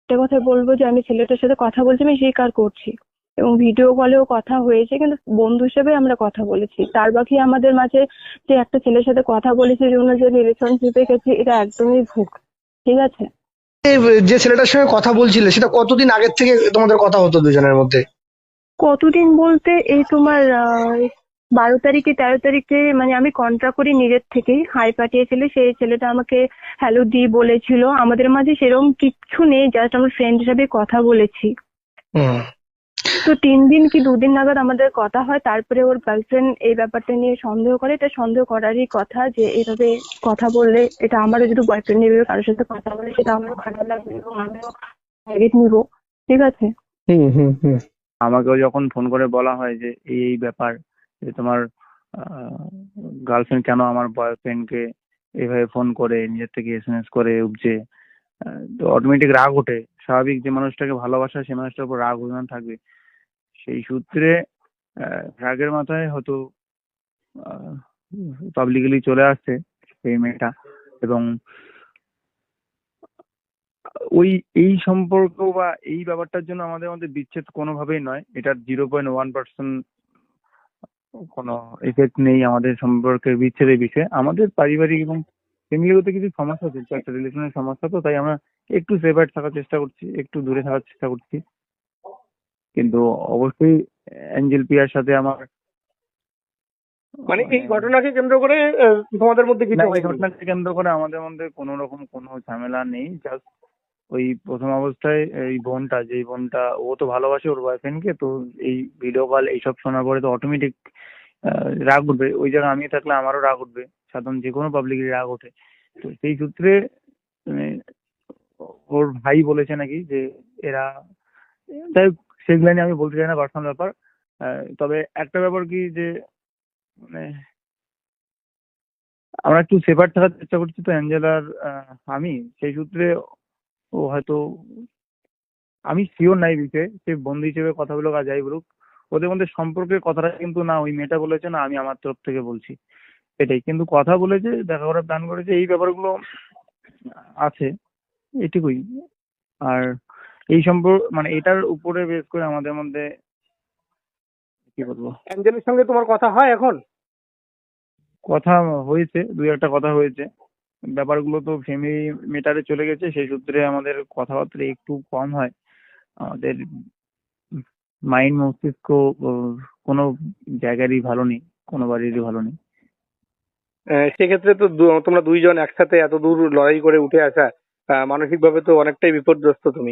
একটা কথা বলবো যে আমি ছেলেটার সাথে কথা বলছি, আমি স্বীকার করছি, এবং ভিডিও কলেও কথা হয়েছে, কিন্তু বন্ধু হিসেবে আমরা কথা বলেছি। তার বাকি আমাদের মাঝে যে একটা ছেলের সাথে কথা বলেছি, জন্য যে রিলেশনশিপে গেছি, এটা একদমই ভুল। ঠিক আছে। এই যে ছেলেটার সঙ্গে কথা বলছিলে সেটা কতদিন আগের থেকে তোমাদের কথা হতো দুজনের মধ্যে? কতদিন বলতে এই তোমার 12 তারিখে 13 তারিখে, মানে আমি কন্ট্রাক্ট করি নিজের থেকেই, হাই পাঠিয়েছিল সেই ছেলেটা আমাকে হ্যালো দি বলেছিল। আমাদের মাঝে সেরকম কিচ্ছু নেই, জাস্ট আমরা ফ্রেন্ড হিসাবে কথা বলেছি। হুম। তো 3 দিন কি 2 দিন নাগাদ আমাদের কথা হয়, তারপরে ওর গার্লফ্রেন্ড এই ব্যাপারটা নিয়ে সন্দেহ করে। এটা সন্দেহ করারই কথা, যে এইভাবে কথা বললে, এটা আমারও যদি বয়ফ্রেন্ড এভাবে কারোর সাথে কথা বলে, সেটা আমারও খারাপ লাগবে এবং আমিও রেগে নিবো। ঠিক আছে। হুম হুম হুম। আমাকেও যখন ফোন করে বলা হয় যে এই এই ব্যাপার, যে তোমার গার্লফ্রেন্ড কেন আমার বয়ফ্রেন্ডকে এইভাবে ফোন করে, নিজের থেকে এসএমএস করে উপজে, তো অটোমেটিক রাগ ওঠে। স্বাভাবিক, যে মানুষটাকে ভালোবাসা সেই মানুষটার উপর রাগ অভিমান থাকবে। সেই সূত্রে রাগের মাথায় হয়তো পাবলিকলি চলে আসছে সেই মেয়েটা। এবং ওই এই সম্পর্ক বা এই ব্যাপারটার জন্য আমাদের মধ্যে বিচ্ছেদ কোনোভাবেই নয়। এটার 0.1% কোনো এফেক্ট নেই আমাদের সম্পর্কের বিচ্ছেদের বিষয়ে। আমাদের পারিবারিক এবং ফ্যামিলিগত কিছু সমস্যা চলছে, একটা রিলেশনের সমস্যা, তো তাই আমরা একটু সেপারেট থাকার চেষ্টা করছি, একটু দূরে থাকার চেষ্টা করছি। কিন্তু অবশ্যই অ্যাঞ্জেল পিয়ার সাথে আমার মানে এই মানে, ঘটনাকে কেন্দ্র করে তোমাদের মধ্যে না, কিছু এই হয়নি? ঘটনাকে কেন্দ্র করে আমাদের মধ্যে কোনো রকম কোনো ঝামেলা নেই। জাস্ট ওই প্রথম অবস্থায় এই বোনটা, যেই বোনটা, ও তো ভালোবাসে ওর বয়ফ্রেন্ডকে, তো এই ভিডিও কল এইসব শোনার পরে তো অটোমেটিক রাগ উঠবে। ওই জায়গায় আমি থাকলে আমারও রাগ উঠবে, সাধারণ যে কোনো পাবলিকের রাগ ওঠে। তো সেই সূত্রে মানে, ওর ভাই বলেছে নাকি যে এরা, যাই হোক, সেগুলো নিয়ে আমি বলতে চাই না, পার্সোনাল ব্যাপার। তবে একটা ব্যাপার কি যে মানে আমরা একটু সেপারেট থাকার চেষ্টা করছি, তো অ্যাঞ্জেলার আমি, সেই সূত্রে ও হয়তো, আমি শিওর নাই বিষয়ে, সে বন্ধু হিসেবে কথা বলুক আর যাই বলুক, ওদের মধ্যে সম্পর্কের কথাটা কিন্তু না ওই মেয়েটা বলেছে না আমি আমার তরফ থেকে বলছি। এটাই কিন্তু কথা বলেছে, দেখা করার প্ল্যান করেছে, এই ব্যাপারগুলো আছে, এটুকুই। আর এই সম্পর্ক মানে এটার উপরে বেস করে আমাদের মধ্যে কি বলবো, অ্যাঞ্জেলের সঙ্গে তোমার কথা হয় এখন? কথা হয়েছে, দুই একটা কথা হয়েছে। ব্যাপারগুলো তো ফ্যামিলি মেটারে চলে গেছে, সেই সূত্রে আমাদের কথাবার্তা একটু কম হয়। আমাদের মাইন্ড মস্তিষ্ক কোনো জায়গারই ভালো নেই, কোনো বাড়িরই ভালো নেই। সেক্ষেত্রে তো তোমরা দুইজন একসাথে এত দূর লড়াই করে উঠে আসা, মানসিকভাবে তো অনেকটাই বিপর্যস্ত তুমি।